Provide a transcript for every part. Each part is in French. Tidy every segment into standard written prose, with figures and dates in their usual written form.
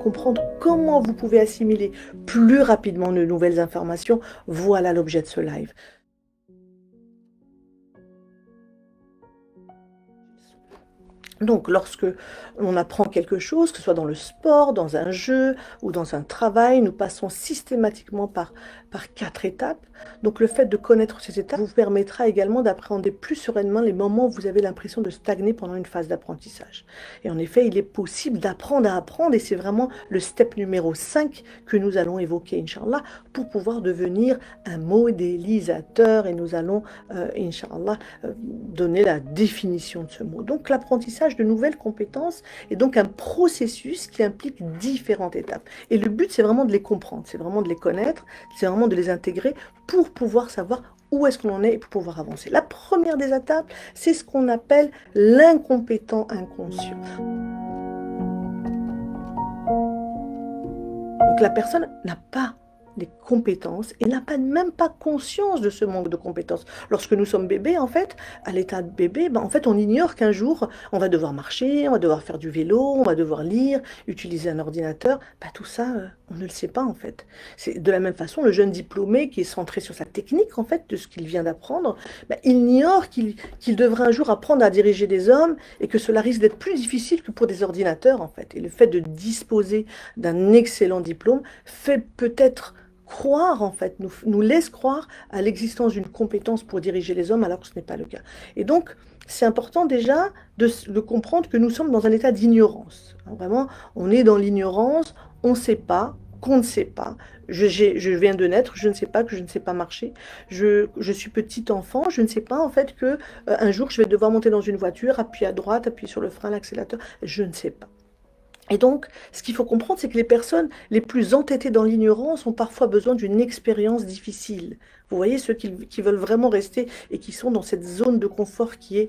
comprendre comment vous pouvez assimiler plus rapidement de nouvelles informations, voilà l'objet de ce live. Donc, lorsque on apprend quelque chose, que ce soit dans le sport, dans un jeu ou dans un travail, nous passons systématiquement par 4 étapes. Donc, le fait de connaître ces étapes vous permettra également d'appréhender plus sereinement les moments où vous avez l'impression de stagner pendant une phase d'apprentissage. Et en effet, il est possible d'apprendre à apprendre, et c'est vraiment le step numéro 5 que nous allons évoquer, Inch'Allah, pour pouvoir devenir un modélisateur, et nous allons, Inch'Allah, donner la définition de ce mot. Donc, l'apprentissage de nouvelles compétences est donc un processus qui implique différentes étapes. Et le but, c'est vraiment de les comprendre, c'est vraiment de les connaître, c'est vraiment de les intégrer pour pouvoir savoir où est-ce qu'on en est et pour pouvoir avancer. La première des étapes, c'est ce qu'on appelle l'incompétent inconscient. Donc la personne n'a pas les compétences et n'a même pas conscience de ce manque de compétences. Lorsque nous sommes bébés, en fait, à l'état de bébé, en fait, on ignore qu'un jour, on va devoir marcher, on va devoir faire du vélo, on va devoir lire, utiliser un ordinateur. Tout ça, on ne le sait pas, en fait. C'est de la même façon, le jeune diplômé qui est centré sur sa technique, en fait, de ce qu'il vient d'apprendre, il ignore qu'il devra un jour apprendre à diriger des hommes et que cela risque d'être plus difficile que pour des ordinateurs, en fait. Et le fait de disposer d'un excellent diplôme fait peut-être croire, en fait, nous laisse croire à l'existence d'une compétence pour diriger les hommes alors que ce n'est pas le cas. Et donc, c'est important déjà de comprendre que nous sommes dans un état d'ignorance. Vraiment, on est dans l'ignorance, on ne sait pas, qu'on ne sait pas. Je viens de naître, je ne sais pas que je ne sais pas marcher. Je suis petit enfant, je ne sais pas en fait que un jour je vais devoir monter dans une voiture, appuyer à droite, appuyer sur le frein, l'accélérateur. Je ne sais pas. Et donc, ce qu'il faut comprendre, c'est que les personnes les plus entêtées dans l'ignorance ont parfois besoin d'une expérience difficile. Vous voyez, ceux qui veulent vraiment rester et qui sont dans cette zone de confort qui est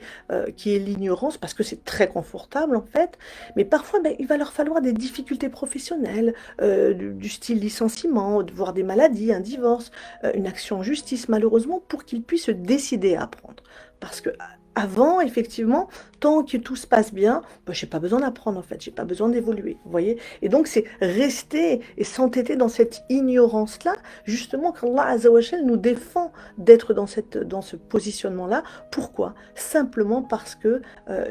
l'ignorance, parce que c'est très confortable en fait, mais parfois il va leur falloir des difficultés professionnelles, du style licenciement, voire des maladies, un divorce, une action en justice malheureusement, pour qu'ils puissent se décider à apprendre. Parce que avant, effectivement, tant que tout se passe bien, j'ai pas besoin d'apprendre en fait, j'ai pas besoin d'évoluer, vous voyez? Et donc c'est rester et s'entêter dans cette ignorance-là, justement qu'Allah Azza wa Jal nous défend d'être dans ce positionnement-là. Pourquoi? Simplement parce que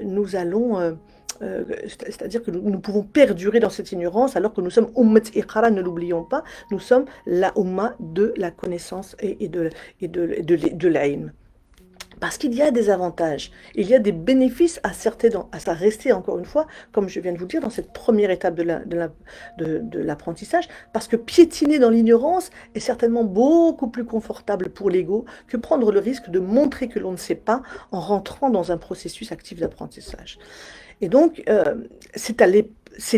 nous allons, c'est-à-dire que nous pouvons perdurer dans cette ignorance alors que nous sommes Ummat Iqra, ne l'oublions pas, nous sommes la Umma de la connaissance et de l'ilm. Parce qu'il y a des avantages, il y a des bénéfices à rester, encore une fois, comme je viens de vous le dire, dans cette première étape de l'apprentissage, parce que piétiner dans l'ignorance est certainement beaucoup plus confortable pour l'ego que prendre le risque de montrer que l'on ne sait pas en rentrant dans un processus actif d'apprentissage. Et donc, c'est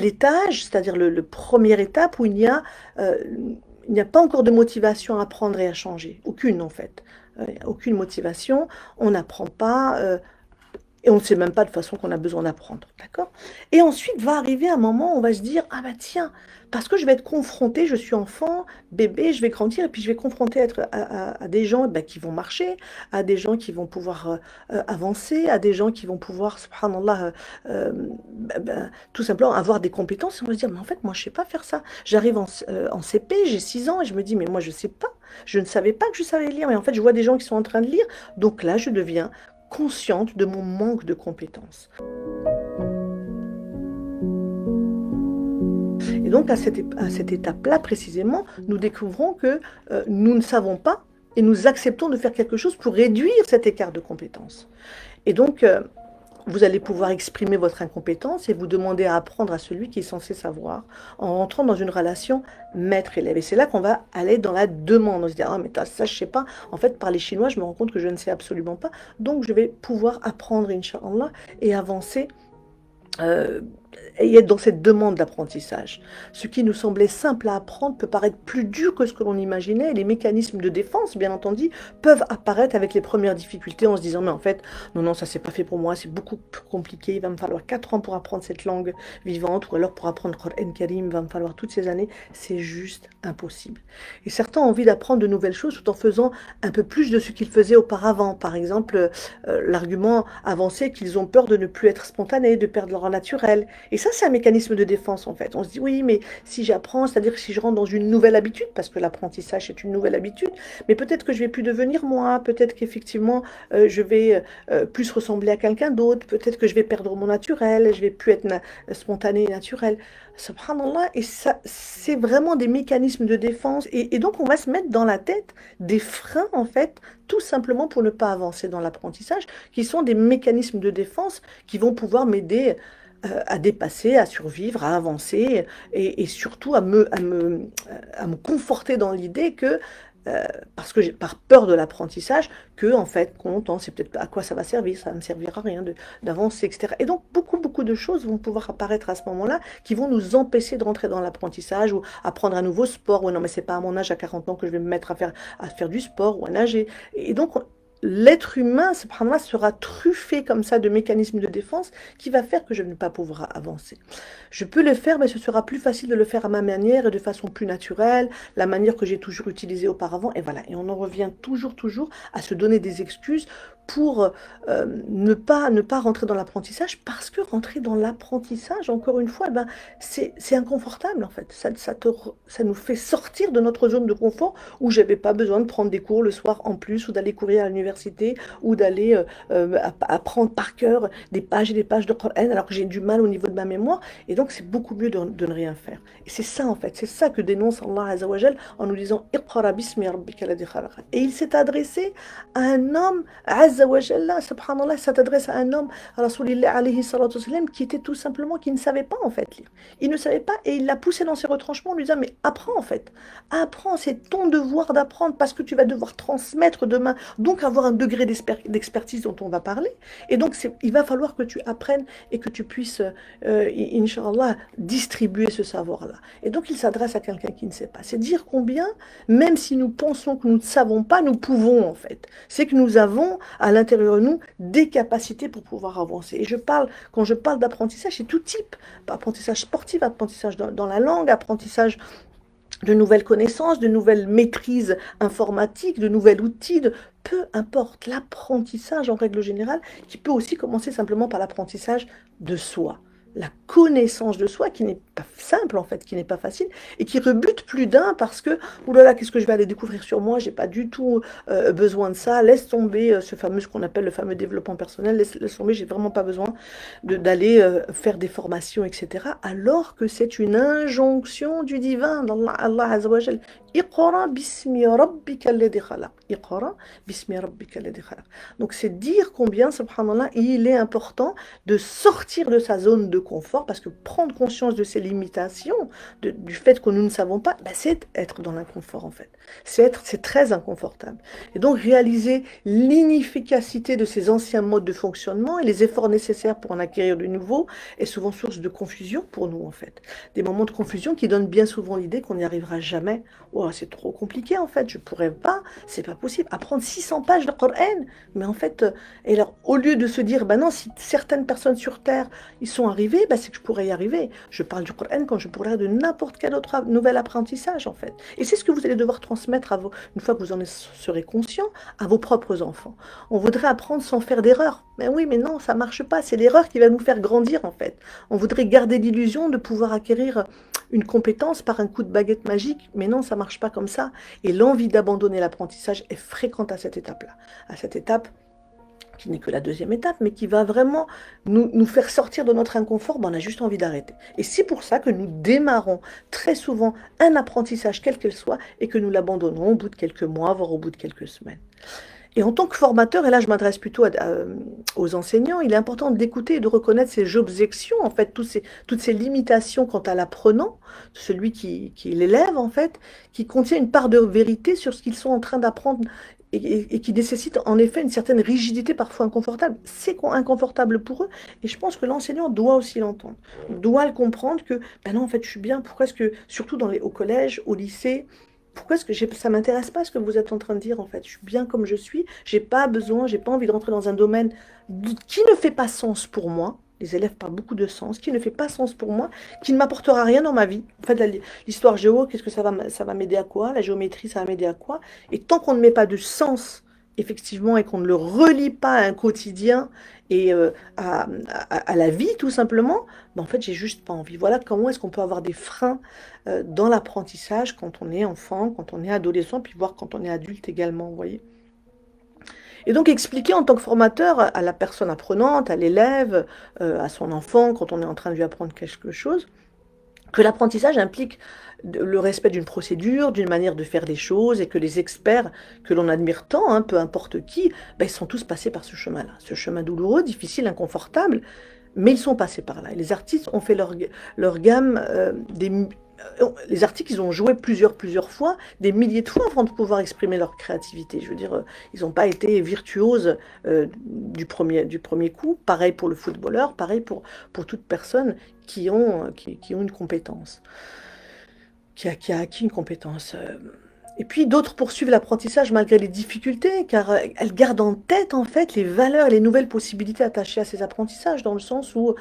l'étage, c'est-à-dire le première étape où il n'y a pas encore de motivation à apprendre et à changer, aucune en fait. Il n'y a aucune motivation, on n'apprend pas, et on ne sait même pas de façon qu'on a besoin d'apprendre, d'accord? Et ensuite va arriver un moment où on va se dire, ah bah tiens, parce que je vais être confronté, je suis enfant, bébé, je vais grandir, et puis je vais confronter à des gens qui vont marcher, à des gens qui vont pouvoir avancer, à des gens qui vont pouvoir, subhanallah, tout simplement avoir des compétences, et on va se dire, mais en fait, moi, je ne sais pas faire ça. J'arrive en CP, j'ai 6 ans, et je me dis, mais moi, je ne sais pas. Je ne savais pas que je savais lire, mais en fait, je vois des gens qui sont en train de lire, donc là, je deviens consciente de mon manque de compétences. Et donc, à cette étape-là, précisément, nous découvrons que nous ne savons pas et nous acceptons de faire quelque chose pour réduire cet écart de compétences. Et donc, vous allez pouvoir exprimer votre incompétence et vous demander à apprendre à celui qui est censé savoir en rentrant dans une relation maître-élève. Et c'est là qu'on va aller dans la demande. On se dit, ah mais ça je sais pas, en fait par les Chinois je me rends compte que je ne sais absolument pas, donc je vais pouvoir apprendre Inch'Allah et avancer et être dans cette demande d'apprentissage. Ce qui nous semblait simple à apprendre peut paraître plus dur que ce que l'on imaginait, et les mécanismes de défense, bien entendu, peuvent apparaître avec les premières difficultés en se disant, mais en fait, non, ça c'est pas fait pour moi, c'est beaucoup plus compliqué, il va me falloir 4 ans pour apprendre cette langue vivante, ou alors pour apprendre Qur'an Karim, il va me falloir toutes ces années, c'est juste impossible. Et certains ont envie d'apprendre de nouvelles choses tout en faisant un peu plus de ce qu'ils faisaient auparavant. Par exemple, l'argument avancé qu'ils ont peur de ne plus être spontanés, de perdre leur naturel. Et ça, c'est un mécanisme de défense, en fait. On se dit, oui, mais si j'apprends, c'est-à-dire que si je rentre dans une nouvelle habitude, parce que l'apprentissage est une nouvelle habitude, mais peut-être que je vais plus devenir moi, peut-être qu'effectivement, je vais plus ressembler à quelqu'un d'autre, peut-être que je vais perdre mon naturel, je vais plus être spontané et naturel. Subhanallah, et ça, c'est vraiment des mécanismes de défense. Et donc, on va se mettre dans la tête des freins, en fait, tout simplement pour ne pas avancer dans l'apprentissage, qui sont des mécanismes de défense qui vont pouvoir m'aider à dépasser, à survivre, à avancer et surtout à me conforter dans l'idée que, parce que j'ai par peur de l'apprentissage, que en fait, compte, c'est peut-être à quoi ça va servir, ça ne me servira à rien d'avancer, etc. Et donc, beaucoup de choses vont pouvoir apparaître à ce moment-là qui vont nous empêcher de rentrer dans l'apprentissage ou apprendre un nouveau sport. Ou non, mais c'est pas à mon âge, à 40 ans, que je vais me mettre à faire du sport ou à nager. Et donc, l'être humain, subhanallah, sera truffé comme ça de mécanismes de défense qui va faire que je ne vais pas pouvoir avancer. Je peux le faire, mais ce sera plus facile de le faire à ma manière et de façon plus naturelle, la manière que j'ai toujours utilisée auparavant. Et voilà, et on en revient toujours à se donner des excuses pour ne pas rentrer dans l'apprentissage, parce que rentrer dans l'apprentissage, encore une fois, eh ben, c'est inconfortable en fait. Ça nous fait sortir de notre zone de confort où j'avais pas besoin de prendre des cours le soir en plus, ou d'aller courir à l'université, ou d'aller apprendre par cœur des pages et des pages de Coran, alors que j'ai du mal au niveau de ma mémoire. Et donc, c'est beaucoup mieux de ne rien faire. Et c'est ça, en fait, c'est ça que dénonce Allah Azza wa Jal en nous disant Iqra bismi rabbika alladhi khalaq. Et il s'est adressé à un homme, Azza wa Jalla, subhanallah, ça t'adresse à un homme, Rasulillah alayhi salatu wasalam, qui était tout simplement, qui ne savait pas en fait lire. Il ne savait pas et il l'a poussé dans ses retranchements en lui disant mais apprends en fait. Apprends, c'est ton devoir d'apprendre parce que tu vas devoir transmettre demain, donc avoir un degré d'expertise dont on va parler. Et donc, il va falloir que tu apprennes et que tu puisses, Inch'Allah, distribuer ce savoir-là. Et donc, il s'adresse à quelqu'un qui ne sait pas. C'est dire combien, même si nous pensons que nous ne savons pas, nous pouvons en fait. C'est que nous avons à l'intérieur de nous des capacités pour pouvoir avancer. Et quand je parle d'apprentissage, c'est tout type. Apprentissage sportif, apprentissage dans la langue, apprentissage de nouvelles connaissances, de nouvelles maîtrises informatiques, de nouveaux outils, peu importe, l'apprentissage en règle générale, qui peut aussi commencer simplement par l'apprentissage de soi. La connaissance de soi qui n'est pas simple en fait, qui n'est pas facile et qui rebute plus d'un parce que oulala, qu'est-ce que je vais aller découvrir sur moi, j'ai pas du tout besoin de ça, laisse tomber ce qu'on appelle le fameux développement personnel, laisse tomber, j'ai vraiment pas besoin d'aller faire des formations, etc. Alors que c'est une injonction du divin, d'Allah Allah Azza wa Jal. Iqra bismi rabbika alladhi khalaq. Iqra bismi rabbika alladhi khalaq. Donc c'est dire combien, subhanallah, il est important de sortir de sa zone de confort, parce que prendre conscience de ses limitations, du fait que nous ne savons pas, ben c'est être dans l'inconfort en fait. C'est très inconfortable. Et donc réaliser l'inefficacité de ces anciens modes de fonctionnement et les efforts nécessaires pour en acquérir de nouveaux est souvent source de confusion pour nous en fait. Des moments de confusion qui donnent bien souvent l'idée qu'on n'y arrivera jamais. Oh, c'est trop compliqué en fait, je pourrais pas, c'est pas possible. Apprendre 600 pages de Coran, mais en fait, et alors, au lieu de se dire, ben non, si certaines personnes sur Terre ils sont arrivés, ben c'est que je pourrais y arriver. Je parle du Coran quand je pourrais de n'importe quel autre nouvel apprentissage en fait. Et c'est ce que vous allez devoir transmettre une fois que vous en serez conscient, à vos propres enfants. On voudrait apprendre sans faire d'erreur. Mais oui, mais non, ça marche pas. C'est l'erreur qui va nous faire grandir en fait. On voudrait garder l'illusion de pouvoir acquérir une compétence par un coup de baguette magique, mais non, ça marche pas comme ça. Et l'envie d'abandonner l'apprentissage est fréquente à cette étape-là. À cette étape qui n'est que la deuxième étape, mais qui va vraiment nous faire sortir de notre inconfort, ben on a juste envie d'arrêter. Et c'est pour ça que nous démarrons très souvent un apprentissage, quel qu'il soit, et que nous l'abandonnons au bout de quelques mois, voire au bout de quelques semaines. Et en tant que formateur, et là je m'adresse plutôt aux enseignants, il est important d'écouter et de reconnaître ces objections, en fait, toutes ces limitations quant à l'apprenant, celui qui est l'élève, en fait, qui contient une part de vérité sur ce qu'ils sont en train d'apprendre et qui nécessite en effet une certaine rigidité parfois inconfortable. C'est inconfortable pour eux, et je pense que l'enseignant doit aussi l'entendre, doit le comprendre que, ben non, en fait, je suis bien, pourquoi est-ce que, surtout au collège, au lycée, pourquoi est-ce que ça m'intéresse pas ce que vous êtes en train de dire en fait? Je suis bien comme je suis, j'ai pas besoin, j'ai pas envie de rentrer dans un domaine qui ne fait pas sens pour moi. Les élèves parlent beaucoup de sens, qui ne fait pas sens pour moi, qui ne m'apportera rien dans ma vie. En fait, l'histoire géo, qu'est-ce que ça va m'aider à quoi? La géométrie, ça va m'aider à quoi? Et tant qu'on ne met pas de sens effectivement, et qu'on ne le relie pas à un quotidien et à la vie, tout simplement, ben, en fait, j'ai juste pas envie. Voilà comment est-ce qu'on peut avoir des freins dans l'apprentissage quand on est enfant, quand on est adolescent, puis voir quand on est adulte également, vous voyez. Et donc expliquer en tant que formateur à la personne apprenante, à l'élève, à son enfant, quand on est en train de lui apprendre quelque chose, que l'apprentissage implique le respect d'une procédure, d'une manière de faire les choses, et que les experts que l'on admire tant, hein, peu importe qui, ben, ils sont tous passés par ce chemin-là. Ce chemin douloureux, difficile, inconfortable, mais ils sont passés par là. Et les artistes ont fait leur gamme, les artistes, ils ont joué plusieurs fois, des milliers de fois avant de pouvoir exprimer leur créativité. Je veux dire, ils n'ont pas été virtuoses du premier coup. Pareil pour le footballeur, pareil pour toute personne qui ont une compétence, qui a acquis une compétence. Et puis d'autres poursuivent l'apprentissage malgré les difficultés, car elles gardent en tête en fait les valeurs et les nouvelles possibilités attachées à ces apprentissages, dans le sens où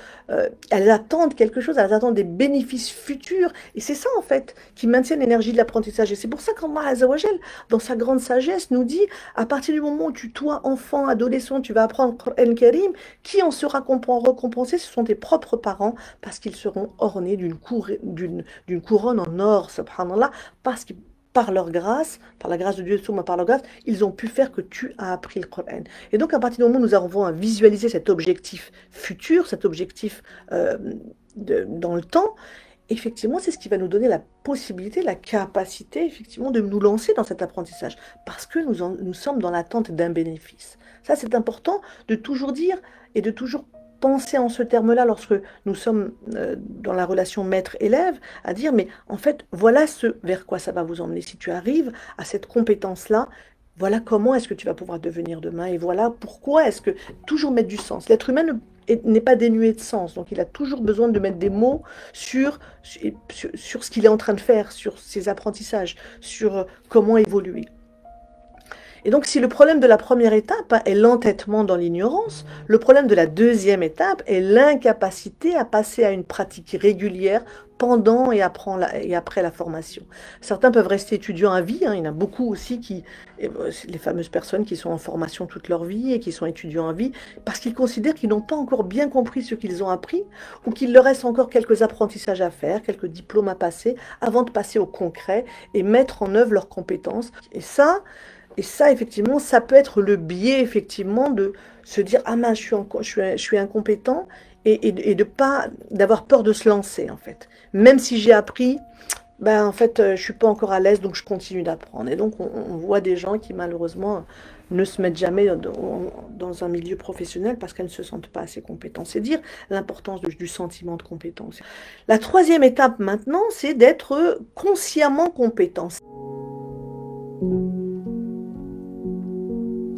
elles attendent quelque chose, elles attendent des bénéfices futurs, et c'est ça en fait qui maintient l'énergie de l'apprentissage. Et c'est pour ça qu'Allah Azzawajal, dans sa grande sagesse, nous dit, à partir du moment où toi, enfant, adolescent, tu vas apprendre le Coran Karim, qui en sera récompensé? Ce sont tes propres parents, parce qu'ils seront ornés d'une couronne en or, subhanallah, parce qu'ils par leur grâce, par la grâce de Dieu, par leur grâce, ils ont pu faire que tu as appris le Coran. Et donc, à partir du moment où nous avons à visualiser cet objectif futur, cet objectif dans le temps, effectivement, c'est ce qui va nous donner la possibilité, la capacité, effectivement, de nous lancer dans cet apprentissage, parce que nous sommes dans l'attente d'un bénéfice. Ça, c'est important de toujours dire et de toujours penser en ce terme-là lorsque nous sommes dans la relation maître-élève, à dire, mais en fait, voilà ce vers quoi ça va vous emmener. Si tu arrives à cette compétence-là, voilà comment est-ce que tu vas pouvoir devenir demain, et voilà pourquoi est-ce que toujours mettre du sens. L'être humain n'est pas dénué de sens, donc il a toujours besoin de mettre des mots sur ce qu'il est en train de faire, sur ses apprentissages, sur comment évoluer. Et donc, si le problème de la première étape est l'entêtement dans l'ignorance, le problème de la deuxième étape est l'incapacité à passer à une pratique régulière pendant et après la formation. Certains peuvent rester étudiants à vie, hein, il y en a beaucoup aussi les fameuses personnes qui sont en formation toute leur vie et qui sont étudiants à vie, parce qu'ils considèrent qu'ils n'ont pas encore bien compris ce qu'ils ont appris, ou qu'il leur reste encore quelques apprentissages à faire, quelques diplômes à passer, avant de passer au concret et mettre en œuvre leurs compétences. Et ça, effectivement, ça peut être le biais, effectivement, de se dire, ah mince, je suis incompétent, et d'avoir peur de se lancer, en fait. Même si j'ai appris, ben, en fait, je suis pas encore à l'aise, donc je continue d'apprendre. Et donc, on voit des gens qui, malheureusement, ne se mettent jamais dans un milieu professionnel parce qu'elles ne se sentent pas assez compétentes. C'est dire l'importance du sentiment de compétence. La troisième étape, maintenant, c'est d'être consciemment compétent.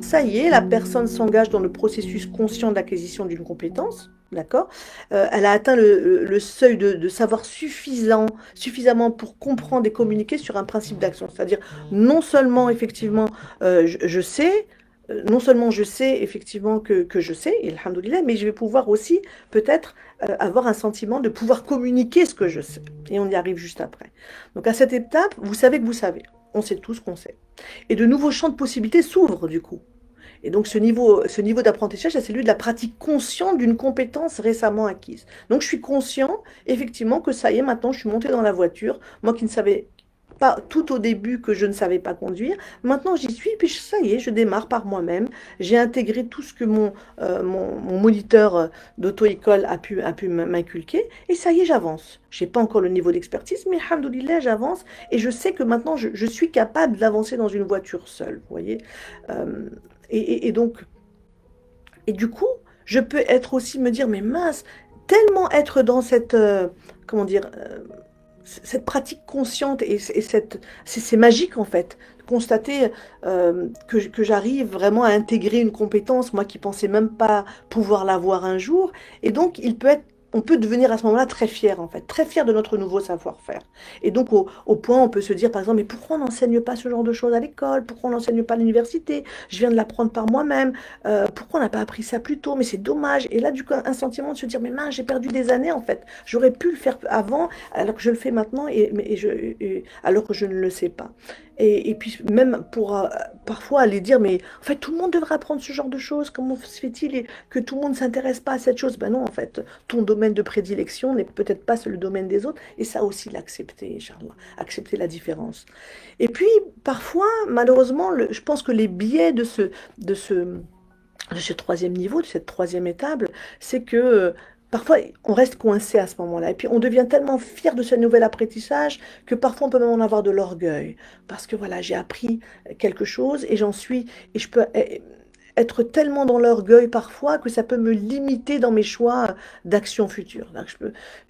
Ça y est, la personne s'engage dans le processus conscient d'acquisition d'une compétence, d'accord? Elle a atteint le seuil de savoir suffisamment pour comprendre et communiquer sur un principe d'action. C'est-à-dire, non seulement, effectivement, je sais, non seulement je sais, effectivement, que je sais, et alhamdoulilah, mais je vais pouvoir aussi, peut-être, avoir un sentiment de pouvoir communiquer ce que je sais. Et on y arrive juste après. Donc, à cette étape, vous savez que vous savez. On sait tout ce qu'on sait. Et de nouveaux champs de possibilités s'ouvrent, du coup. Et donc ce niveau d'apprentissage, c'est celui de la pratique consciente d'une compétence récemment acquise. Donc je suis conscient, effectivement, que ça y est, maintenant je suis montée dans la voiture, moi qui ne savais pas tout au début que je ne savais pas conduire, maintenant j'y suis, puis ça y est, je démarre par moi-même, j'ai intégré tout ce que mon moniteur d'auto-école a pu m'inculquer, et ça y est, j'avance. Je n'ai pas encore le niveau d'expertise, mais alhamdoulilah, j'avance, et je sais que maintenant je suis capable d'avancer dans une voiture seule, vous voyez. Donc, et du coup, je peux être aussi me dire, mais mince, tellement être dans cette, comment dire, cette pratique consciente, c'est magique en fait, constater que j'arrive vraiment à intégrer une compétence, moi qui pensais même pas pouvoir l'avoir un jour, et donc il peut être on peut devenir à ce moment-là très fier, en fait, très fier de notre nouveau savoir-faire. Et donc, au point, on peut se dire, par exemple, mais pourquoi on n'enseigne pas ce genre de choses à l'école? Pourquoi on n'enseigne pas à l'université? Je viens de l'apprendre par moi-même. Pourquoi on n'a pas appris ça plus tôt? Mais c'est dommage. Et là, du coup, un sentiment de se dire, mais mince, j'ai perdu des années, en fait. J'aurais pu le faire avant, alors que je le fais maintenant, alors que je ne le sais pas. Et puis même pour parfois aller dire, mais en fait, tout le monde devrait apprendre ce genre de choses. Comment se fait-il que tout le monde ne s'intéresse pas à cette chose? Ben non, en fait, ton domaine de prédilection n'est peut-être pas le domaine des autres. Et ça aussi, l'accepter, Inch'Allah, accepter la différence. Et puis, parfois, malheureusement, je pense que les biais de ce, de ce troisième niveau, de cette troisième étape, c'est que parfois on reste coincé à ce moment-là. Et puis on devient tellement fier de ce nouvel apprentissage que parfois on peut même en avoir de l'orgueil. Parce que voilà, j'ai appris quelque chose et j'en suis, et je peux être tellement dans l'orgueil parfois que ça peut me limiter dans mes choix d'action future. Donc,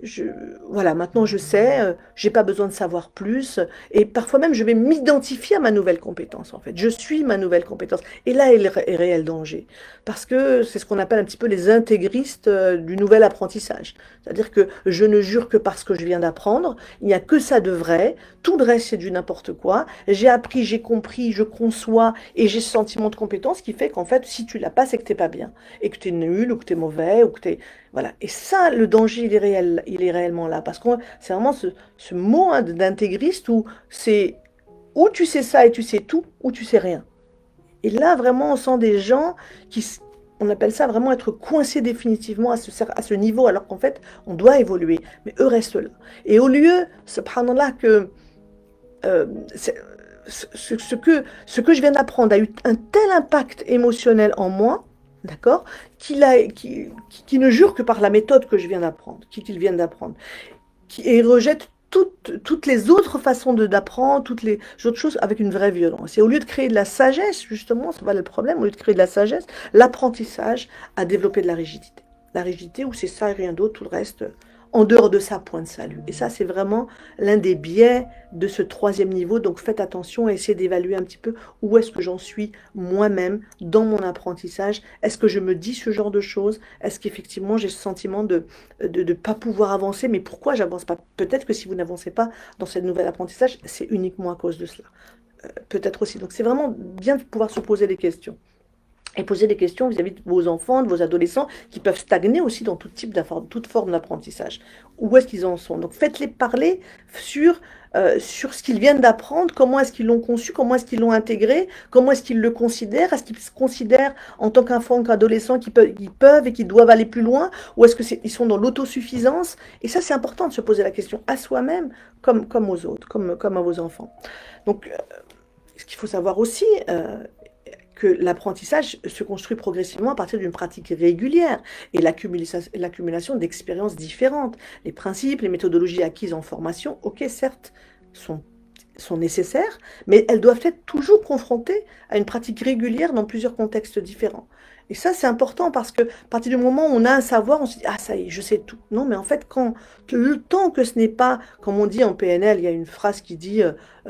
je, voilà, maintenant je sais, j'ai pas besoin de savoir plus, et parfois même je vais m'identifier à ma nouvelle compétence en fait. Je suis ma nouvelle compétence, et là est le réel danger, parce que c'est ce qu'on appelle un petit peu les intégristes du nouvel apprentissage. C'est-à-dire que je ne jure que parce que je viens d'apprendre, il n'y a que ça de vrai, tout le reste c'est du n'importe quoi. J'ai appris, j'ai compris, je conçois et j'ai ce sentiment de compétence qui fait qu'en fait, si tu l'as pas, c'est que t'es pas bien. Et que tu es nul, ou que tu es mauvais, ou que tu es... Voilà. Et ça, le danger, il est réel, il est réellement là. Parce que c'est vraiment ce mot hein, d'intégriste où c'est ou tu sais ça et tu sais tout, ou tu sais rien. Et là, vraiment, on sent des gens on appelle ça vraiment être coincé définitivement à ce niveau, alors qu'en fait, on doit évoluer. Mais eux restent là. Et au lieu, subhanallah, que euh, c'est- ce que je viens d'apprendre a eu un tel impact émotionnel en moi, d'accord, qui ne jure que par la méthode que je viens d'apprendre, qu'ils viennent d'apprendre, et rejette toutes les autres façons d'apprendre, toutes les autres choses avec une vraie violence. Et au lieu de créer de la sagesse, justement, c'est pas le problème, au lieu de créer de la sagesse, l'apprentissage a développé de la rigidité. La rigidité où c'est ça et rien d'autre, tout le reste, en dehors de ça, point de salut. Et ça, c'est vraiment l'un des biais de ce troisième niveau. Donc faites attention à essayer d'évaluer un petit peu où est-ce que j'en suis moi-même dans mon apprentissage. Est-ce que je me dis ce genre de choses? Est-ce qu'effectivement j'ai ce sentiment de ne pas pouvoir avancer? Mais pourquoi j'avance pas? Peut-être que si vous n'avancez pas dans ce nouvel apprentissage, c'est uniquement à cause de cela. Peut-être aussi. Donc c'est vraiment bien de pouvoir se poser des questions et poser des questions vis-à-vis de vos enfants, de vos adolescents, qui peuvent stagner aussi dans toute forme d'apprentissage. Où est-ce qu'ils en sont? Donc faites-les parler sur ce qu'ils viennent d'apprendre, comment est-ce qu'ils l'ont conçu, comment est-ce qu'ils l'ont intégré, comment est-ce qu'ils le considèrent, est-ce qu'ils se considèrent en tant qu'enfants, qu'adolescents, qu'ils peuvent et qu'ils doivent aller plus loin, ou est-ce qu'ils sont dans l'autosuffisance? Et ça, c'est important de se poser la question à soi-même, comme aux autres, comme à vos enfants. Donc, ce qu'il faut savoir aussi, que l'apprentissage se construit progressivement à partir d'une pratique régulière et l'accumulation d'expériences différentes. Les principes, les méthodologies acquises en formation, ok, certes, sont, sont nécessaires, mais elles doivent être toujours confrontées à une pratique régulière dans plusieurs contextes différents. Et ça, c'est important parce que à partir du moment où on a un savoir, on se dit, ah ça y est, je sais tout. Non, mais en fait, le temps que ce n'est pas, comme on dit en PNL, il y a une phrase qui dit,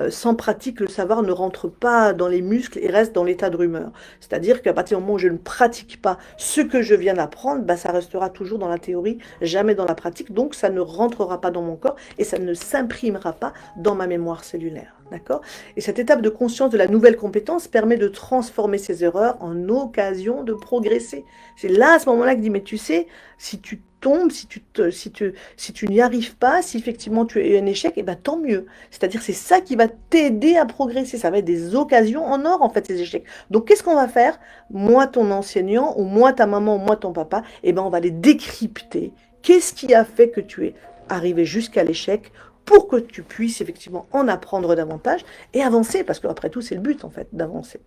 sans pratique, le savoir ne rentre pas dans les muscles et reste dans l'état de rumeur. C'est-à-dire qu'à partir du moment où je ne pratique pas ce que je viens d'apprendre, bah, ça restera toujours dans la théorie, jamais dans la pratique. Donc, ça ne rentrera pas dans mon corps et ça ne s'imprimera pas dans ma mémoire cellulaire. D'accord? Et cette étape de conscience de la nouvelle compétence permet de transformer ces erreurs en occasion de progresser. C'est là, à ce moment-là, que je dis, mais tu sais, si tu tombes, si tu n'y arrives pas, si effectivement tu es un échec, et ben tant mieux. C'est-à-dire c'est ça qui va t'aider à progresser. Ça va être des occasions en or, en fait, ces échecs. Donc, qu'est-ce qu'on va faire? Moi, ton enseignant, ou moi, ta maman, ou moi, ton papa, et ben on va les décrypter. Qu'est-ce qui a fait que tu es arrivé jusqu'à l'échec pour que tu puisses effectivement en apprendre davantage et avancer, parce qu'après tout, c'est le but, en fait, d'avancer.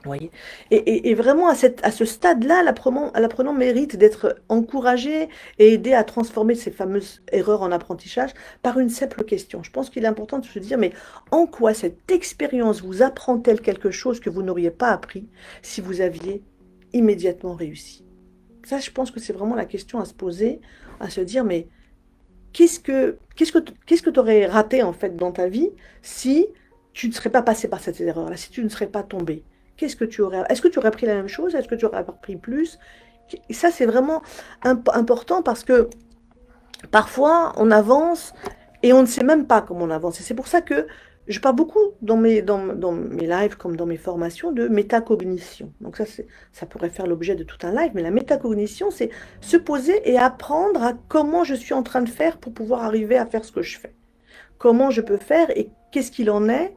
Vous voyez? Et vraiment, à ce stade-là, l'apprenant mérite d'être encouragé et aidé à transformer ces fameuses erreurs en apprentissage par une simple question. Je pense qu'il est important de se dire, mais en quoi cette expérience vous apprend-elle quelque chose que vous n'auriez pas appris si vous aviez immédiatement réussi? Ça, je pense que c'est vraiment la question à se poser, à se dire, mais qu'est-ce que tu aurais raté en fait dans ta vie si tu ne serais pas passé par cette erreur-là, si tu ne serais pas tombé? Est-ce que tu aurais appris la même chose? Est-ce que tu aurais appris plus? Et ça, c'est vraiment important parce que Parfois, on avance et on ne sait même pas comment on avance. Et c'est pour ça que je parle beaucoup dans mes lives comme dans mes formations de métacognition. Donc ça pourrait faire l'objet de tout un live, mais la métacognition, c'est se poser et apprendre à comment je suis en train de faire pour pouvoir arriver à faire ce que je fais. Comment je peux faire et qu'est-ce qu'il en est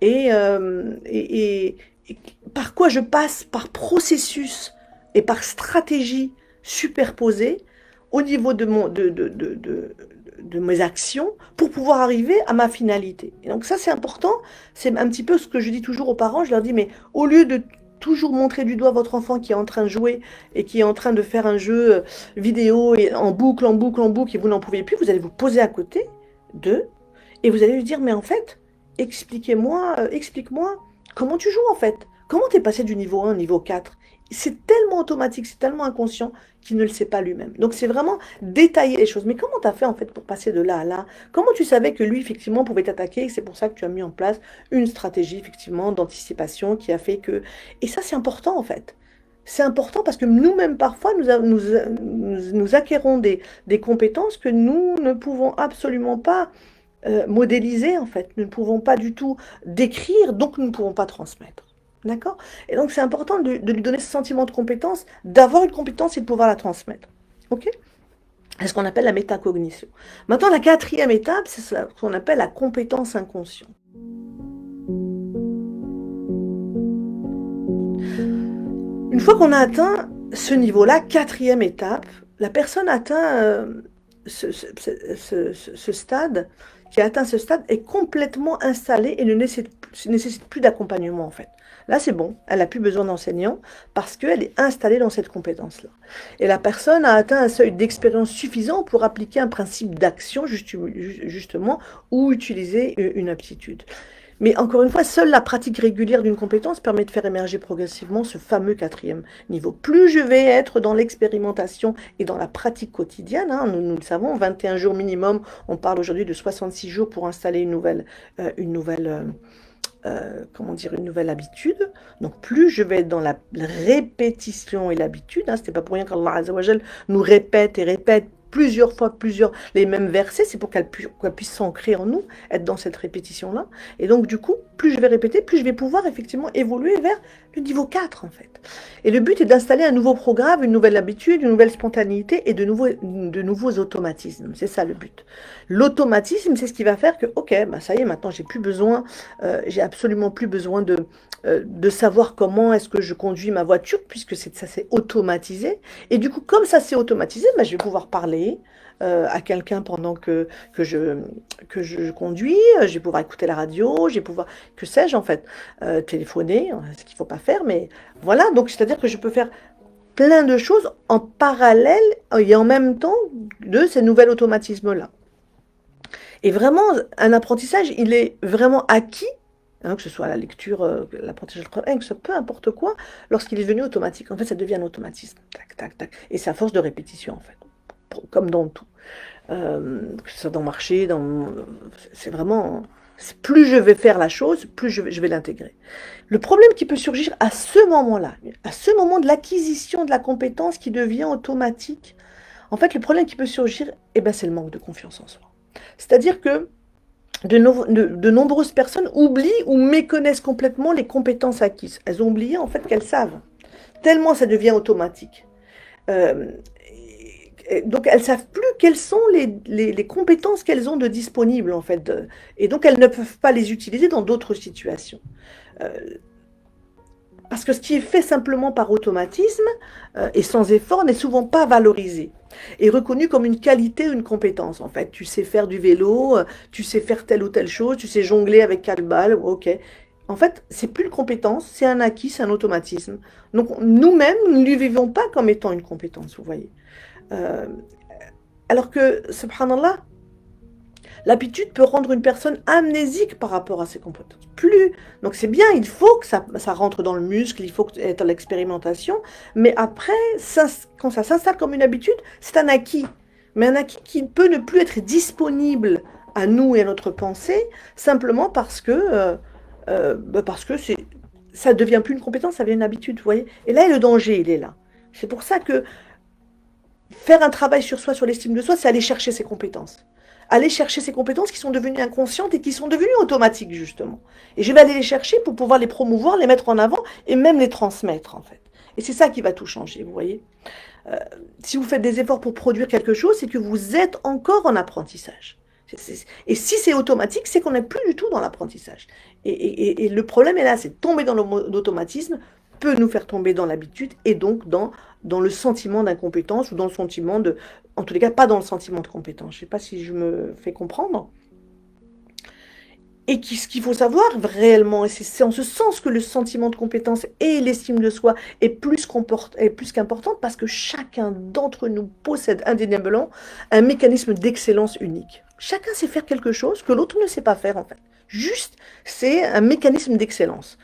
et, euh, et, et- et par quoi je passe par processus et par stratégie superposée au niveau de mes actions pour pouvoir arriver à ma finalité. Et donc ça c'est important, c'est un petit peu ce que je dis toujours aux parents, je leur dis mais au lieu de toujours montrer du doigt votre enfant qui est en train de jouer et qui est en train de faire un jeu vidéo et en boucle, en boucle, en boucle et vous n'en pouvez plus, vous allez vous poser à côté d'eux et vous allez lui dire, mais en fait, explique-moi comment tu joues en fait. Comment t'es passé du niveau 1 au niveau 4? C'est tellement automatique, c'est tellement inconscient qu'il ne le sait pas lui-même. Donc c'est vraiment détailler les choses. Mais comment t'as fait en fait pour passer de là à là? Comment tu savais que lui effectivement pouvait t'attaquer? C'est pour ça que tu as mis en place une stratégie effectivement d'anticipation qui a fait que... Et ça c'est important en fait. C'est important parce que nous-mêmes parfois nous acquérons des compétences que nous ne pouvons absolument pas modéliser, en fait. Nous ne pouvons pas du tout décrire, donc nous ne pouvons pas transmettre. D'accord? Et donc, c'est important de lui donner ce sentiment de compétence, d'avoir une compétence et de pouvoir la transmettre. OK? C'est ce qu'on appelle la métacognition. Maintenant, la quatrième étape, c'est ce qu'on appelle la compétence inconsciente. Une fois qu'on a atteint ce niveau-là, quatrième étape, la personne atteint ce stade, qui a atteint ce stade, est complètement installée et ne nécessite plus d'accompagnement en fait. Là, c'est bon, elle n'a plus besoin d'enseignant parce qu'elle est installée dans cette compétence-là. Et la personne a atteint un seuil d'expérience suffisant pour appliquer un principe d'action justement ou utiliser une aptitude. Mais encore une fois, seule la pratique régulière d'une compétence permet de faire émerger progressivement ce fameux quatrième niveau. Plus je vais être dans l'expérimentation et dans la pratique quotidienne, hein, nous le savons, 21 jours minimum, on parle aujourd'hui de 66 jours pour installer comment dire, une nouvelle habitude. Donc plus je vais être dans la répétition et l'habitude, hein, c'était pas pour rien qu'Allah Azzawajal nous répète et répète plusieurs fois, les mêmes versets, c'est pour qu'elle puisse s'ancrer en nous, être dans cette répétition-là. Et donc du coup, plus je vais répéter, plus je vais pouvoir effectivement évoluer vers le niveau 4 en fait. Et le but est d'installer un nouveau programme, une nouvelle habitude, une nouvelle spontanéité et de nouveaux automatismes. C'est ça le but. L'automatisme, c'est ce qui va faire que, ok, bah ça y est, maintenant j'ai plus besoin j'ai absolument plus besoin de savoir comment est-ce que je conduis ma voiture, puisque ça c'est automatisé. Et du coup, comme ça c'est automatisé, bah, je vais pouvoir parler à quelqu'un pendant que je conduis, je vais pouvoir écouter la radio, je vais pouvoir, que sais-je en fait, téléphoner, ce qu'il ne faut pas faire, mais voilà, donc c'est-à-dire que je peux faire plein de choses en parallèle et en même temps de ces nouveaux automatismes-là. Et vraiment, un apprentissage, il est vraiment acquis, hein, que ce soit la lecture, l'apprentissage du Coran, que ce soit peu importe quoi, lorsqu'il est devenu automatique. En fait, ça devient un automatisme. Tac, tac, tac. Et c'est à force de répétition, en fait. Comme dans tout. Que ce soit dans le marché, c'est vraiment... Plus je vais faire la chose, plus je vais l'intégrer. Le problème qui peut surgir à ce moment-là, à ce moment de l'acquisition de la compétence qui devient automatique, en fait, le problème qui peut surgir, eh ben, c'est le manque de confiance en soi. C'est-à-dire que de nombreuses personnes oublient ou méconnaissent complètement les compétences acquises. Elles ont oublié en fait qu'elles savent, tellement ça devient automatique. Euh, donc elles savent plus quelles sont les compétences qu'elles ont de disponibles en fait, et donc elles ne peuvent pas les utiliser dans d'autres situations. Euh, Parce que ce qui est fait simplement par automatisme et sans effort n'est souvent pas valorisé et reconnu comme une qualité ou une compétence. En fait, tu sais faire du vélo, tu sais faire telle ou telle chose, tu sais jongler avec 4 balles, ok. En fait, c'est plus une compétence, c'est un acquis, c'est un automatisme. Donc nous-mêmes, nous ne le vivons pas comme étant une compétence, vous voyez. Euh, alors que, subhanallah, l'habitude peut rendre une personne amnésique par rapport à ses compétences. Plus, donc c'est bien, il faut que ça rentre dans le muscle, il faut être l'expérimentation, mais après, quand ça s'installe comme une habitude, c'est un acquis. Mais un acquis qui peut ne plus être disponible à nous et à notre pensée, simplement parce que ça devient plus une compétence, ça devient une habitude, vous voyez. Et là, le danger, il est là. C'est pour ça que Faire un travail sur soi, sur l'estime de soi, c'est aller chercher ses compétences. Aller chercher ces compétences qui sont devenues inconscientes et qui sont devenues automatiques, justement. Et je vais aller les chercher pour pouvoir les promouvoir, les mettre en avant et même les transmettre, en fait. Et c'est ça qui va tout changer, vous voyez. Euh, si vous faites des efforts pour produire quelque chose, c'est que vous êtes encore en apprentissage. Et si c'est automatique, c'est qu'on n'est plus du tout dans l'apprentissage. Et le problème est là, c'est tomber dans l'automatisme peut nous faire tomber dans l'habitude et donc dans le sentiment d'incompétence ou dans le sentiment de... En tous les cas, pas dans le sentiment de compétence. Je ne sais pas si je me fais comprendre. Et ce qu'il faut savoir réellement, et c'est en ce sens que le sentiment de compétence et l'estime de soi est plus qu'importante, parce que chacun d'entre nous possède indéniablement un mécanisme d'excellence unique. Chacun sait faire quelque chose que l'autre ne sait pas faire en fait. Juste, c'est un mécanisme d'excellence.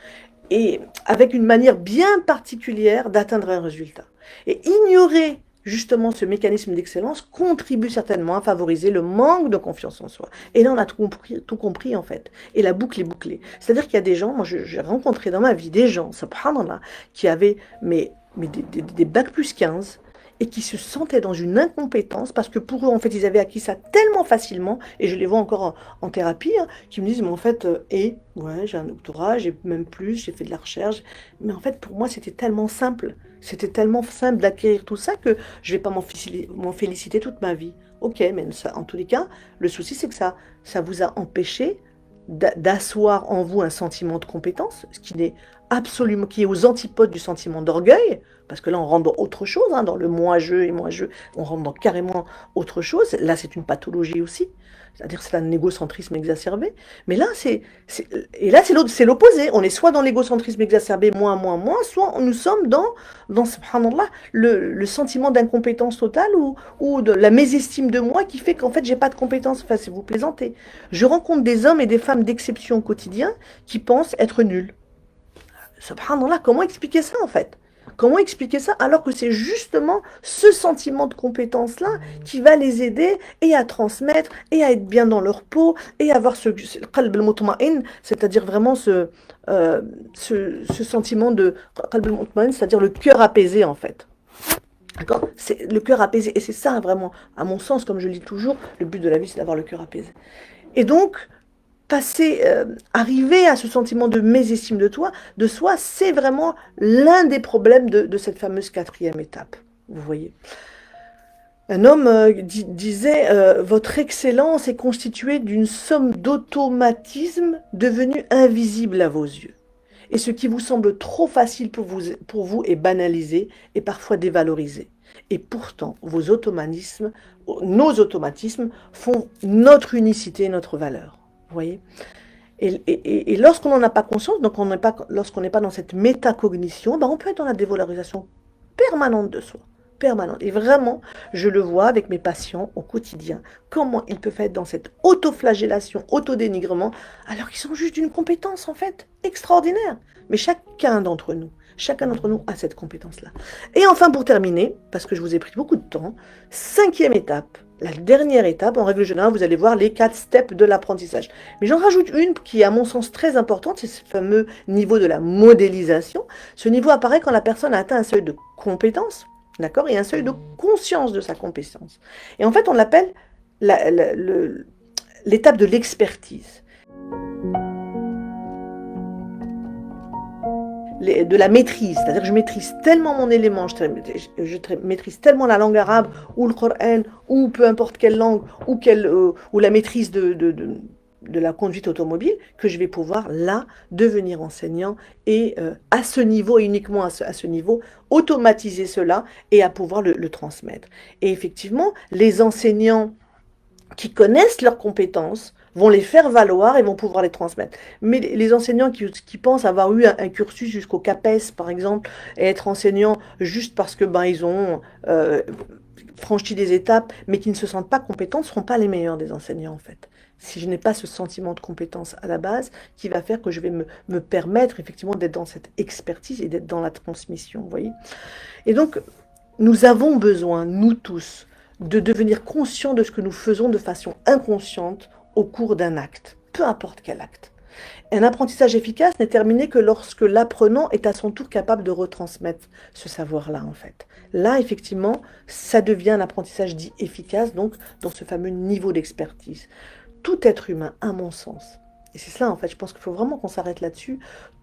Et avec une manière bien particulière d'atteindre un résultat. Et ignorer justement ce mécanisme d'excellence contribue certainement à favoriser le manque de confiance en soi. Et là, on a tout compris en fait. Et la boucle est bouclée. C'est-à-dire qu'il y a des gens, moi j'ai rencontré dans ma vie des gens, subhanallah, qui avaient des bacs plus 15 et qui se sentaient dans une incompétence parce que pour eux, en fait, ils avaient acquis ça tellement facilement, et je les vois encore en thérapie, hein, qui me disent, mais en fait, ouais, j'ai un doctorat, j'ai même plus, j'ai fait de la recherche, mais en fait, pour moi, c'était tellement simple d'acquérir tout ça que je vais pas m'en féliciter toute ma vie. Ok, mais ça, en tous les cas, le souci, c'est que ça vous a empêché d'asseoir en vous un sentiment de compétence, ce qui n'est absolument, qui est aux antipodes du sentiment d'orgueil, parce que là on rentre dans autre chose, hein, dans le moi-je et moi-je, on rentre dans carrément autre chose. Là c'est une pathologie aussi, c'est-à-dire c'est un égocentrisme exacerbé. Mais là et là c'est l'opposé. On est soit dans l'égocentrisme exacerbé, moi, soit nous sommes dans subhanallah, le sentiment d'incompétence totale ou de la mésestime de moi qui fait qu'en fait j'ai pas de compétences. Enfin, c'est vous plaisantez. Je rencontre des hommes et des femmes d'exception au quotidien qui pensent être nuls. Subhanallah, comment expliquer ça en fait? Comment expliquer ça alors que c'est justement ce sentiment de compétence-là qui va les aider et à transmettre et à être bien dans leur peau et avoir ce qalb al-mutma'in, c'est-à-dire vraiment ce sentiment de qalb al-mutma'in, c'est-à-dire le cœur apaisé en fait. D'accord? C'est le cœur apaisé. Et c'est ça vraiment, à mon sens, comme je le dis toujours, le but de la vie, c'est d'avoir le cœur apaisé. Et donc, arriver à ce sentiment de mésestime de soi, c'est vraiment l'un des problèmes de cette fameuse quatrième étape. Vous voyez. Un homme disait votre excellence est constituée d'une somme d'automatismes devenus invisibles à vos yeux. Et ce qui vous semble trop facile pour vous est banalisé et parfois dévalorisé. Et pourtant, nos automatismes font notre unicité et notre valeur. Vous voyez? Et lorsqu'on n'en a pas conscience, donc lorsqu'on n'est pas dans cette métacognition, ben on peut être dans la dévalorisation permanente de soi. Permanente. Et vraiment, je le vois avec mes patients au quotidien, comment ils peuvent être dans cette autoflagellation, autodénigrement, alors qu'ils sont juste d'une compétence, en fait, extraordinaire. Mais chacun d'entre nous a cette compétence-là. Et enfin, pour terminer, parce que je vous ai pris beaucoup de temps, cinquième étape, la dernière étape, en règle générale, vous allez voir les 4 steps de l'apprentissage. Mais j'en rajoute une qui est à mon sens très importante, c'est ce fameux niveau de la modélisation. Ce niveau apparaît quand la personne a atteint un seuil de compétence, d'accord, et un seuil de conscience de sa compétence. Et en fait, on l'appelle l'étape de l'expertise. De la maîtrise, c'est-à-dire que je maîtrise tellement mon élément, je maîtrise tellement la langue arabe, ou le Coran, ou peu importe quelle langue, ou la maîtrise de la conduite automobile, que je vais pouvoir là devenir enseignant et à ce niveau, et uniquement à ce niveau, automatiser cela et à pouvoir le transmettre. Et effectivement, les enseignants qui connaissent leurs compétences vont les faire valoir et vont pouvoir les transmettre. Mais les enseignants qui pensent avoir eu un cursus jusqu'au CAPES, par exemple, et être enseignants juste parce que ils ont franchi des étapes, mais qui ne se sentent pas compétents, ne seront pas les meilleurs des enseignants, en fait. Si je n'ai pas ce sentiment de compétence à la base, qui va faire que je vais me permettre, effectivement, d'être dans cette expertise et d'être dans la transmission, vous voyez. Et donc, nous avons besoin, nous tous, de devenir conscients de ce que nous faisons de façon inconsciente au cours d'un acte, peu importe quel acte. Un apprentissage efficace n'est terminé que lorsque l'apprenant est à son tour capable de retransmettre ce savoir-là, en fait. Là, effectivement, ça devient un apprentissage dit efficace, donc dans ce fameux niveau d'expertise. Tout être humain, à mon sens, et c'est cela, en fait, je pense qu'il faut vraiment qu'on s'arrête là-dessus,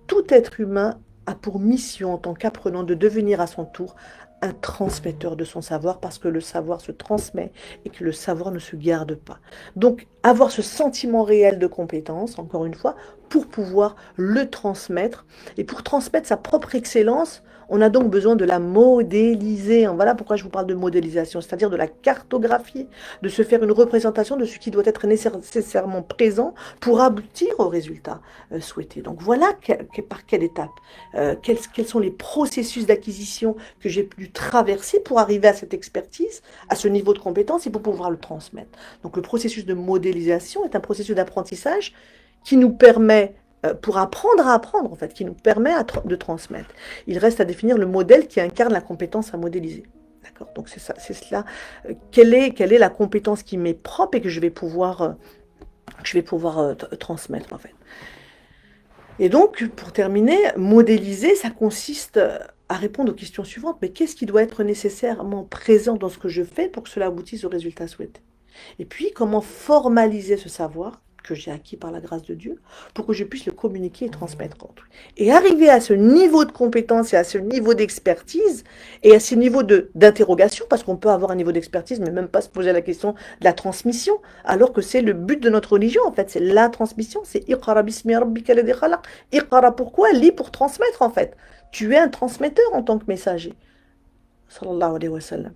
tout être humain a pour mission en tant qu'apprenant de devenir à son tour un transmetteur de son savoir parce que le savoir se transmet et que le savoir ne se garde pas. Donc, avoir ce sentiment réel de compétence, encore une fois, pour pouvoir le transmettre et pour transmettre sa propre excellence, on a donc besoin de la modéliser. Voilà pourquoi je vous parle de modélisation, c'est-à-dire de la cartographie, de se faire une représentation de ce qui doit être nécessairement présent pour aboutir au résultat souhaité. Donc voilà par quelle étape, quels sont les processus d'acquisition que j'ai pu traverser pour arriver à cette expertise, à ce niveau de compétence et pour pouvoir le transmettre. Donc le processus de modélisation est un processus d'apprentissage qui nous permet, pour apprendre à apprendre en fait, qui nous permet de transmettre. Il reste à définir le modèle qui incarne la compétence à modéliser. D'accord. Donc c'est ça, c'est cela. Quelle est la compétence qui m'est propre et que je vais pouvoir transmettre en fait. Et donc, pour terminer, modéliser, ça consiste à répondre aux questions suivantes. Mais qu'est-ce qui doit être nécessairement présent dans ce que je fais pour que cela aboutisse au résultat souhaité? Et puis, comment formaliser ce savoir que j'ai acquis par la grâce de Dieu pour que je puisse le communiquer et transmettre à autrui. Et arriver à ce niveau de compétence et à ce niveau d'expertise et à ce niveau d'interrogation, parce qu'on peut avoir un niveau d'expertise mais même pas se poser la question de la transmission, alors que c'est le but de notre religion en fait, c'est la transmission, c'est Iqra bismi rabbika alladhi khalaq. Iqra pourquoi? Lis pour transmettre en fait. Tu es un transmetteur en tant que messager. Sallallahu alayhi wa sallam.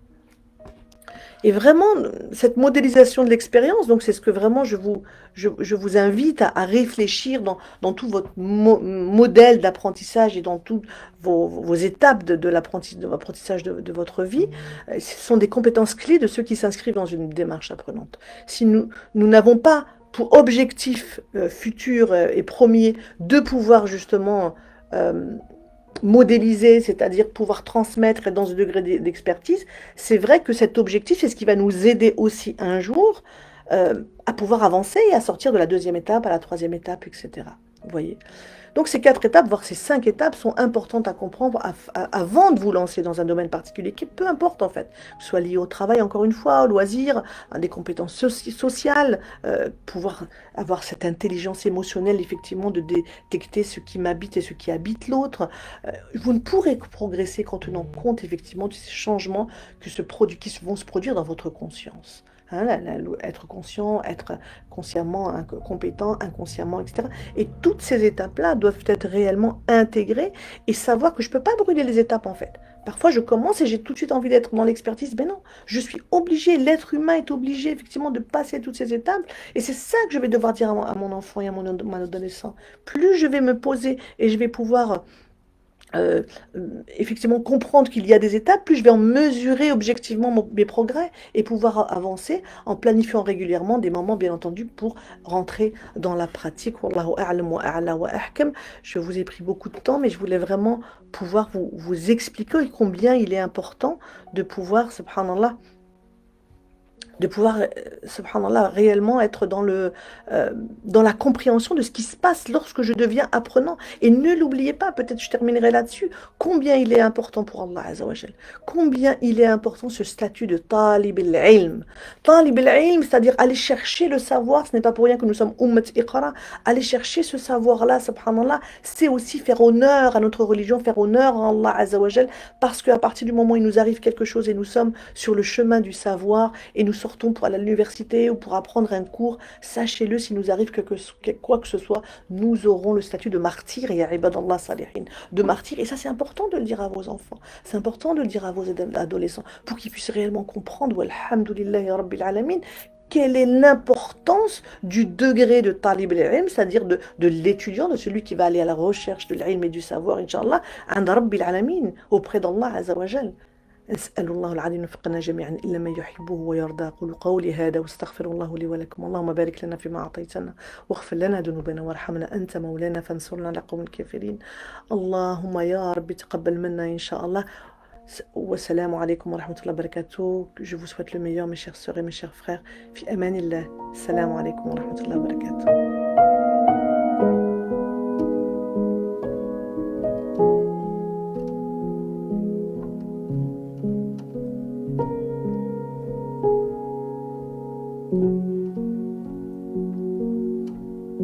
Et vraiment, cette modélisation de l'expérience, donc c'est ce que vraiment je vous invite à réfléchir dans tout votre modèle d'apprentissage et dans toutes vos étapes de l'apprentissage de votre vie. Ce sont des compétences clés de ceux qui s'inscrivent dans une démarche apprenante. Si nous n'avons pas pour objectif futur et premier de pouvoir justement modéliser, c'est-à-dire pouvoir transmettre dans ce degré d'expertise, c'est vrai que cet objectif, c'est ce qui va nous aider aussi un jour à pouvoir avancer et à sortir de la deuxième étape, à la troisième étape, etc. Vous voyez? Donc ces 4 étapes, voire ces 5 étapes sont importantes à comprendre avant de vous lancer dans un domaine particulier, qui peu importe en fait, que ce soit lié au travail, encore une fois, au loisir, à des compétences sociales, pouvoir avoir cette intelligence émotionnelle effectivement de détecter ce qui m'habite et ce qui habite l'autre. Vous ne pourrez que progresser qu'en tenant compte effectivement de ces changements qui vont se produire dans votre conscience. Hein, être conscient, être consciemment compétent, inconsciemment, etc. Et toutes ces étapes-là doivent être réellement intégrées et savoir que je ne peux pas brûler les étapes en fait. Parfois, je commence et j'ai tout de suite envie d'être dans l'expertise, mais non, je suis obligée, l'être humain est obligé effectivement de passer toutes ces étapes et c'est ça que je vais devoir dire à mon enfant et à mon adolescent. Plus je vais me poser et je vais pouvoir euh, effectivement comprendre qu'il y a des étapes, plus je vais en mesurer objectivement mes progrès et pouvoir avancer en planifiant régulièrement des moments, bien entendu, pour rentrer dans la pratique. Wallahu a'lam wa a'la wa ahkam. Je vous ai pris beaucoup de temps, mais je voulais vraiment pouvoir vous expliquer combien il est important de pouvoir, subhanallah, subhanallah, réellement être dans la compréhension de ce qui se passe lorsque je deviens apprenant. Et ne l'oubliez pas, peut-être je terminerai là-dessus, combien il est important pour Allah Azza wa Jal, combien il est important ce statut de talib al-ilm. Talib al-ilm, c'est-à-dire aller chercher le savoir, ce n'est pas pour rien que nous sommes ummat iqra, aller chercher ce savoir-là, subhanallah, c'est aussi faire honneur à notre religion, faire honneur à Allah Azza wa Jal, parce qu'à partir du moment où il nous arrive quelque chose et nous sommes sur le chemin du savoir et nous sortons pour aller à l'université ou pour apprendre un cours, sachez-le, s'il nous arrive quoi que ce soit, nous aurons le statut de martyr, et ibadallah salihin, de martyr. Et ça, c'est important de le dire à vos enfants, c'est important de le dire à vos adolescents, pour qu'ils puissent réellement comprendre, walhamdulillahi rabbil alamin, quelle est l'importance du degré de talib al-ilm, c'est-à-dire de l'étudiant, de celui qui va aller à la recherche de l'ilm et du savoir, Inch'Allah, عند رب العالمين, auprès d'Allah Azza wa Jal. أسأل الله العظيم أن يوفقنا جميعا إلا ما يحبه ويرضى. أقول قولي هذا واستغفر الله لي ولكم. اللهم بارك لنا فيما أعطيتنا واغفر لنا ذنوبنا وارحمنا أنت مولانا فانصرنا على القوم الكافرين. اللهم يا رب تقبل منا إن شاء الله. والسلام عليكم ورحمة الله وبركاته. Je vous souhaite le meilleur mes chères sœurs et mes chers frères. في أمان الله. السلام عليكم ورحمة الله وبركاته.